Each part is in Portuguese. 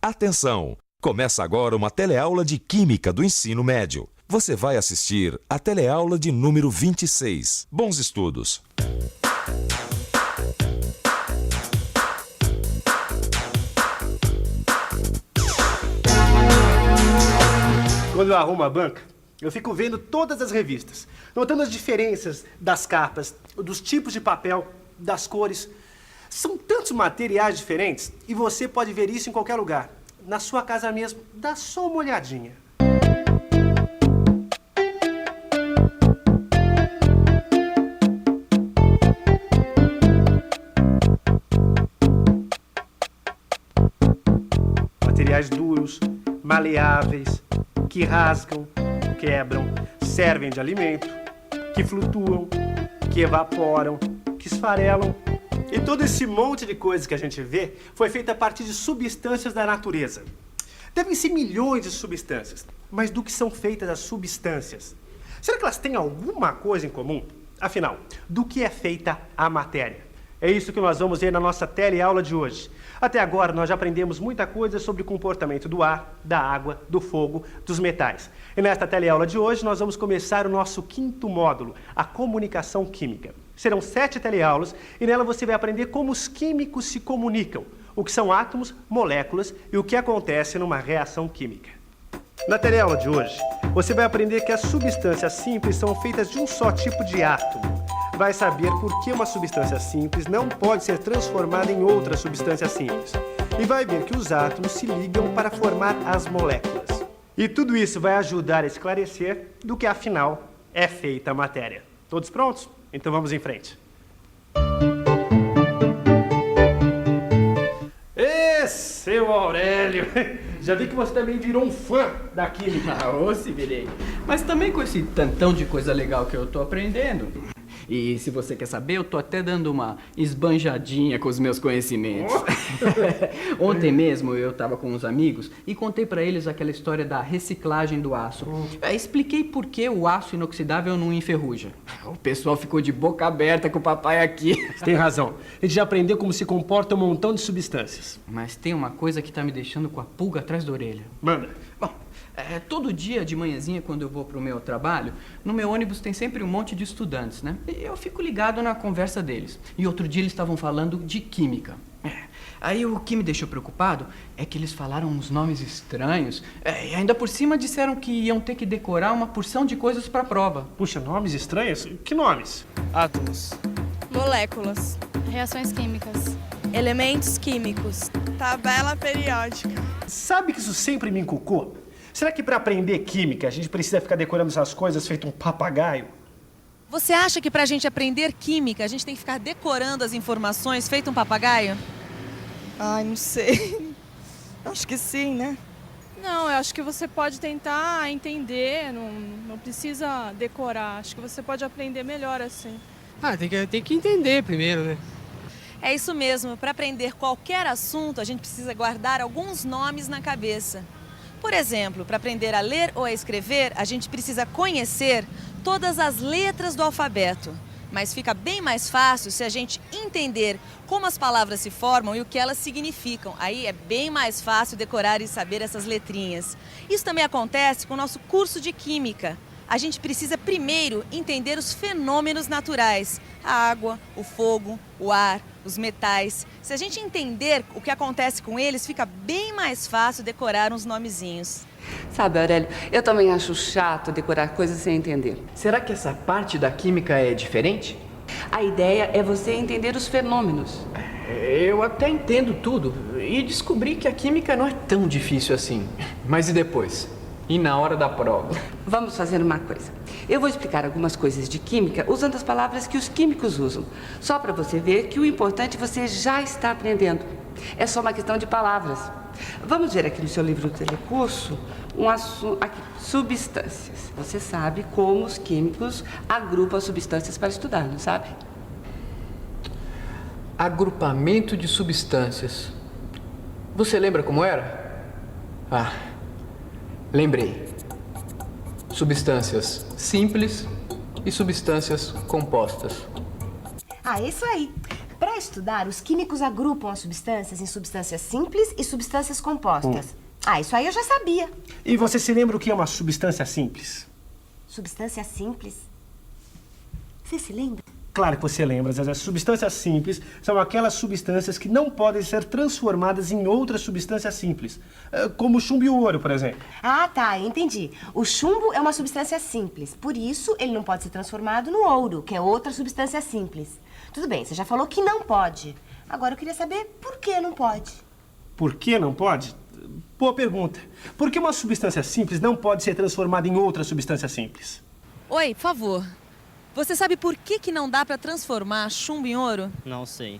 Atenção! Começa agora uma teleaula de Química do Ensino Médio. Você vai assistir a teleaula de número 26. Bons estudos! Quando eu arrumo a banca, eu fico vendo todas as revistas, notando as diferenças das capas, dos tipos de papel, das cores. São tantos materiais diferentes e você pode ver isso em qualquer lugar. Na sua casa mesmo, dá só uma olhadinha. Materiais duros, maleáveis, que rasgam, quebram, servem de alimento, que flutuam, que evaporam, que esfarelam. E todo esse monte de coisas que a gente vê foi feito a partir de substâncias da natureza. Devem ser milhões de substâncias, mas do que são feitas as substâncias? Será que elas têm alguma coisa em comum? Afinal, do que é feita a matéria? É isso que nós vamos ver na nossa teleaula de hoje. Até agora nós já aprendemos muita coisa sobre o comportamento do ar, da água, do fogo, dos metais. E nesta teleaula de hoje nós vamos começar o nosso 5º módulo, a comunicação química. Serão 7 teleaulas e nela você vai aprender como os químicos se comunicam, o que são átomos, moléculas e o que acontece numa reação química. Na teleaula de hoje, você vai aprender que as substâncias simples são feitas de um só tipo de átomo. Vai saber por que uma substância simples não pode ser transformada em outra substância simples. E vai ver que os átomos se ligam para formar as moléculas. E tudo isso vai ajudar a esclarecer do que afinal é feita a matéria. Todos prontos? Então vamos em frente. Seu Aurélio, já vi que você também virou um fã da química. Ô, se virei. Mas também com esse tantão de coisa legal que eu tô aprendendo. E se você quer saber, eu tô até dando uma esbanjadinha com os meus conhecimentos. Ontem mesmo eu tava com uns amigos e contei pra eles aquela história da reciclagem do aço. Expliquei por que o aço inoxidável não enferruja. O pessoal ficou de boca aberta com o papai aqui. Você tem razão. A gente já aprendeu como se comporta um montão de substâncias. Mas tem uma coisa que tá me deixando com a pulga atrás da orelha. Manda. Bom, todo dia de manhãzinha, quando eu vou pro meu trabalho, no meu ônibus tem sempre um monte de estudantes, né? E eu fico ligado na conversa deles. E outro dia eles estavam falando de química. Aí o que me deixou preocupado é que eles falaram uns nomes estranhos. E ainda por cima disseram que iam ter que decorar uma porção de coisas pra prova. Puxa, nomes estranhos? Que nomes? Átomos, Moléculas, reações químicas, elementos químicos, tabela periódica. Sabe que isso sempre me inculcou? Será que para aprender química a gente precisa ficar decorando essas coisas feito um papagaio? Você acha que para a gente aprender química a gente tem que ficar decorando as informações feito um papagaio? Ai, não sei. Acho que sim, né? Não, eu acho que você pode tentar entender, não precisa decorar. Acho que você pode aprender melhor assim. Tem que entender primeiro, né? É isso mesmo, para aprender qualquer assunto a gente precisa guardar alguns nomes na cabeça. Por exemplo, para aprender a ler ou a escrever, a gente precisa conhecer todas as letras do alfabeto. Mas fica bem mais fácil se a gente entender como as palavras se formam e o que elas significam. Aí é bem mais fácil decorar e saber essas letrinhas. Isso também acontece com o nosso curso de Química. A gente precisa primeiro entender os fenômenos naturais. A água, o fogo, o ar, os metais. Se a gente entender o que acontece com eles, fica bem mais fácil decorar uns nomezinhos. Sabe, Aurélio, eu também acho chato decorar coisas sem entender. Será que essa parte da química é diferente? A ideia é você entender os fenômenos. Eu até entendo tudo e descobri que a química não é tão difícil assim. Mas e depois? E na hora da prova? Vamos fazer uma coisa. Eu vou explicar algumas coisas de química usando as palavras que os químicos usam. Só para você ver que o importante você já está aprendendo. É só uma questão de palavras. Vamos ver aqui no seu livro do telecurso um assunto. Aqui, substâncias. Você sabe como os químicos agrupam substâncias para estudar, não sabe? Agrupamento de substâncias. Você lembra como era? Lembrei. Substâncias simples e substâncias compostas. Isso aí. Para estudar, os químicos agrupam as substâncias em substâncias simples e substâncias compostas. Ah, isso aí eu já sabia. E você se lembra o que é uma substância simples? Substância simples? Você se lembra? Claro que você lembra, Zezé. Substâncias simples são aquelas substâncias que não podem ser transformadas em outras substâncias simples, como o chumbo e o ouro, por exemplo. Ah, tá, entendi. O chumbo é uma substância simples, por isso ele não pode ser transformado no ouro, que é outra substância simples. Tudo bem, você já falou que não pode. Agora eu queria saber por que não pode. Por que não pode? Boa pergunta. Por que uma substância simples não pode ser transformada em outra substância simples? Oi, por favor. Você sabe por que não dá para transformar chumbo em ouro? Não sei.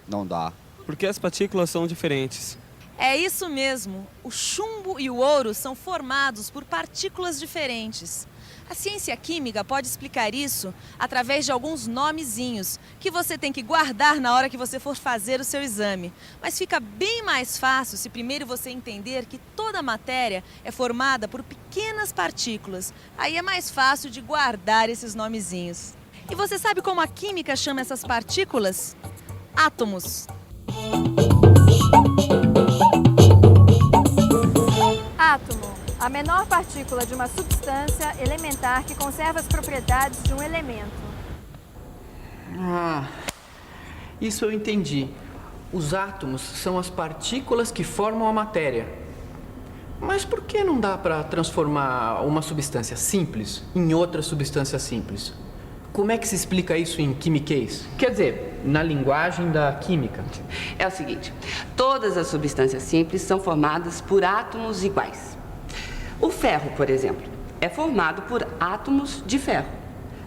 Não dá. Porque as partículas são diferentes. É isso mesmo. O chumbo e o ouro são formados por partículas diferentes. A ciência química pode explicar isso através de alguns nomezinhos que você tem que guardar na hora que você for fazer o seu exame. Mas fica bem mais fácil se primeiro você entender que toda matéria é formada por pequenas partículas. Aí é mais fácil de guardar esses nomezinhos. E você sabe como a química chama essas partículas? Átomos. Átomo. A menor partícula de uma substância elementar que conserva as propriedades de um elemento. Ah, isso eu entendi. Os átomos são as partículas que formam a matéria. Mas por que não dá para transformar uma substância simples em outra substância simples? Como é que se explica isso em quimiquês? Quer dizer, na linguagem da química. É o seguinte, todas as substâncias simples são formadas por átomos iguais. O ferro, por exemplo, é formado por átomos de ferro.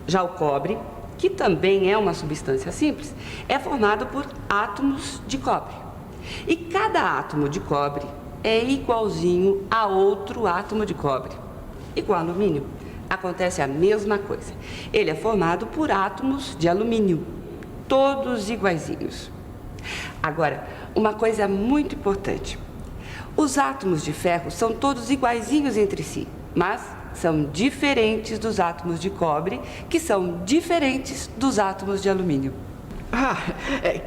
Já o cobre, que também é uma substância simples, é formado por átomos de cobre. E cada átomo de cobre é igualzinho a outro átomo de cobre. E com o alumínio, acontece a mesma coisa. Ele é formado por átomos de alumínio, todos iguaizinhos. Agora, uma coisa muito importante. Os átomos de ferro são todos iguaizinhos entre si, mas são diferentes dos átomos de cobre, que são diferentes dos átomos de alumínio. Ah,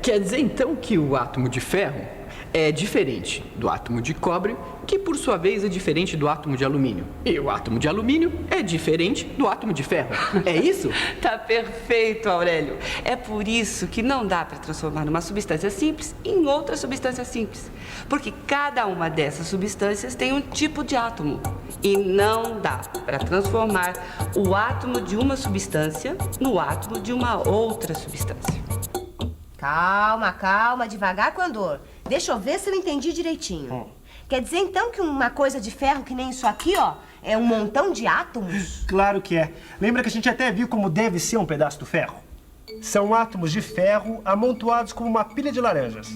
quer dizer então que o átomo de ferro é diferente do átomo de cobre, que por sua vez é diferente do átomo de alumínio. E o átomo de alumínio é diferente do átomo de ferro. É isso? Tá perfeito, Aurélio. É por isso que não dá para transformar uma substância simples em outra substância simples. Porque cada uma dessas substâncias tem um tipo de átomo. E não dá para transformar o átomo de uma substância no átomo de uma outra substância. Calma, calma, devagar com a dor. Deixa eu ver se eu entendi direitinho. Quer dizer então que uma coisa de ferro que nem isso aqui, ó, é um montão de átomos? Claro que é. Lembra que a gente até viu como deve ser um pedaço do ferro? São átomos de ferro amontoados como uma pilha de laranjas.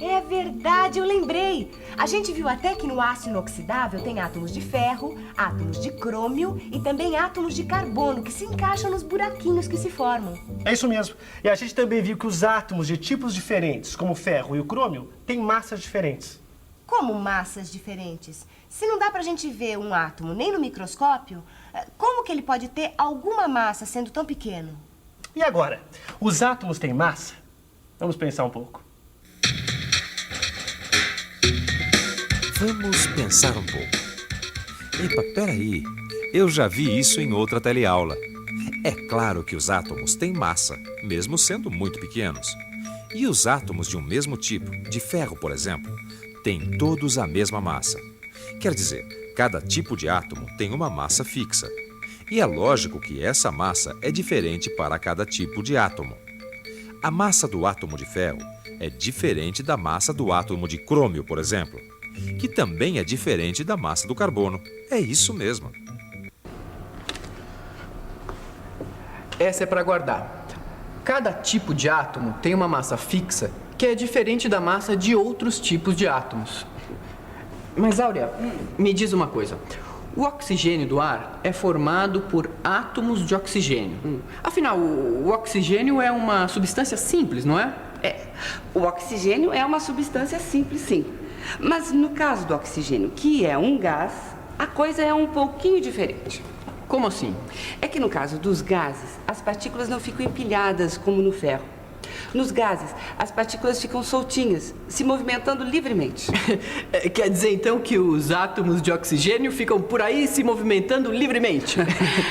É verdade, eu lembrei. A gente viu até que no aço inoxidável tem átomos de ferro, átomos de crômio e também átomos de carbono que se encaixam nos buraquinhos que se formam. É isso mesmo. E a gente também viu que os átomos de tipos diferentes, como o ferro e o crômio, têm massas diferentes. Como massas diferentes? Se não dá pra gente ver um átomo nem no microscópio, como que ele pode ter alguma massa sendo tão pequeno? E agora? Os átomos têm massa? Vamos pensar um pouco. Vamos pensar um pouco. Epa, peraí. Eu já vi isso em outra teleaula. É claro que os átomos têm massa, mesmo sendo muito pequenos. E os átomos de um mesmo tipo, de ferro, por exemplo, têm todos a mesma massa. Quer dizer, cada tipo de átomo tem uma massa fixa. E é lógico que essa massa é diferente para cada tipo de átomo. A massa do átomo de ferro é diferente da massa do átomo de crômio, por exemplo, que também é diferente da massa do carbono. É isso mesmo. Essa é para guardar. Cada tipo de átomo tem uma massa fixa que é diferente da massa de outros tipos de átomos. Mas, Áurea, me diz uma coisa. O oxigênio do ar é formado por átomos de oxigênio. Afinal, o oxigênio é uma substância simples, não é? O oxigênio é uma substância simples, sim. Mas no caso do oxigênio, que é um gás, a coisa é um pouquinho diferente. Como assim? É que no caso dos gases, as partículas não ficam empilhadas como no ferro. Nos gases, as partículas ficam soltinhas, se movimentando livremente. Quer dizer então que os átomos de oxigênio ficam por aí se movimentando livremente?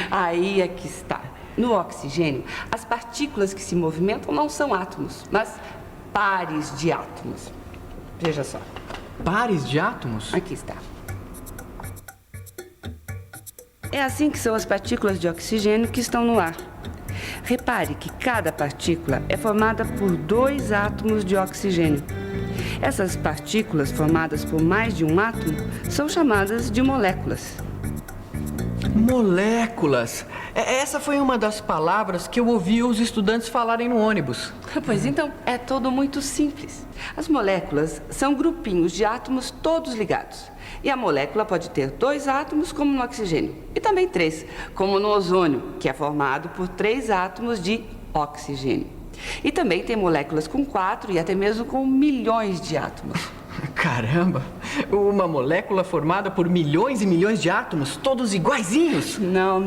Aí é que está. No oxigênio, as partículas que se movimentam não são átomos, mas pares de átomos. Veja só. Pares de átomos? Aqui está. É assim que são as partículas de oxigênio que estão no ar. Repare que cada partícula é formada por 2 átomos de oxigênio. Essas partículas formadas por mais de um átomo são chamadas de moléculas. Moléculas! Essa foi uma das palavras que eu ouvi os estudantes falarem no ônibus. Pois então, é tudo muito simples. As moléculas são grupinhos de átomos todos ligados. E a molécula pode ter 2 átomos, como no oxigênio, e também 3, como no ozônio, que é formado por 3 átomos de oxigênio. E também tem moléculas com 4 e até mesmo com milhões de átomos. Caramba! Uma molécula formada por milhões e milhões de átomos, todos iguaizinhos? Não.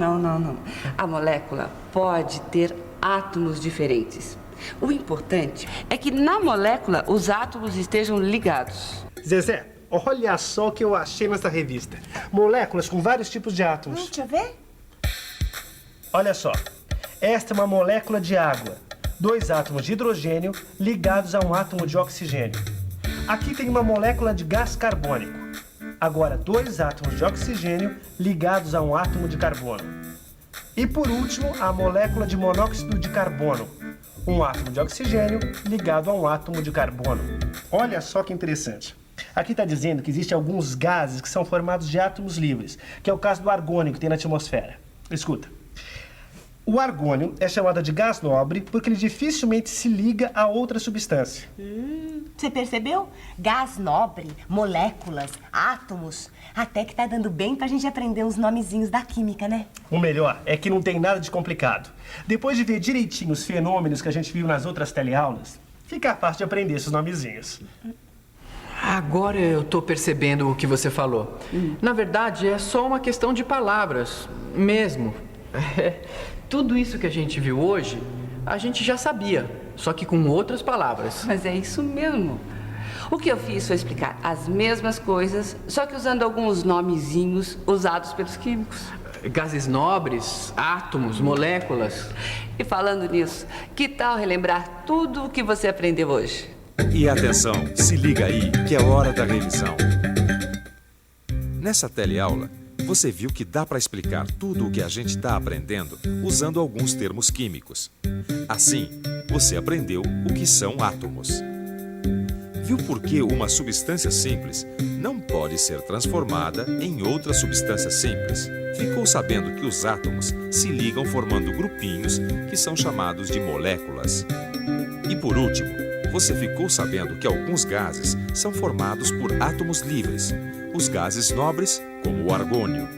A molécula pode ter átomos diferentes. O importante é que na molécula os átomos estejam ligados. Zezé, olha só o que eu achei nessa revista. Moléculas com vários tipos de átomos. Deixa eu ver. Olha só. Esta é uma molécula de água. 2 átomos de hidrogênio ligados a um átomo de oxigênio. Aqui tem uma molécula de gás carbônico. Agora, 2 átomos de oxigênio ligados a um átomo de carbono. E por último, a molécula de monóxido de carbono. Um átomo de oxigênio ligado a um átomo de carbono. Olha só que interessante. Aqui está dizendo que existem alguns gases que são formados de átomos livres, que é o caso do argônio que tem na atmosfera. Escuta. O argônio é chamado de gás nobre porque ele dificilmente se liga a outra substância. Você percebeu? Gás nobre, moléculas, átomos. Até que tá dando bem pra gente aprender uns nomezinhos da química, né? O melhor é que não tem nada de complicado. Depois de ver direitinho os fenômenos que a gente viu nas outras teleaulas, fica fácil de aprender esses nomezinhos. Agora eu tô percebendo o que você falou. Na verdade, é só uma questão de palavras, mesmo. Tudo isso que a gente viu hoje, a gente já sabia, só que com outras palavras. Mas é isso mesmo. O que eu fiz foi explicar as mesmas coisas, só que usando alguns nomezinhos usados pelos químicos. Gases nobres, átomos, moléculas. E falando nisso, que tal relembrar tudo o que você aprendeu hoje? E atenção, se liga aí que é hora da revisão. Nessa teleaula, você viu que dá para explicar tudo o que a gente está aprendendo usando alguns termos químicos. Assim, você aprendeu o que são átomos. Viu por que uma substância simples não pode ser transformada em outra substância simples? Ficou sabendo que os átomos se ligam formando grupinhos que são chamados de moléculas. E por último, você ficou sabendo que alguns gases são formados por átomos livres, os gases nobres, como o argônio.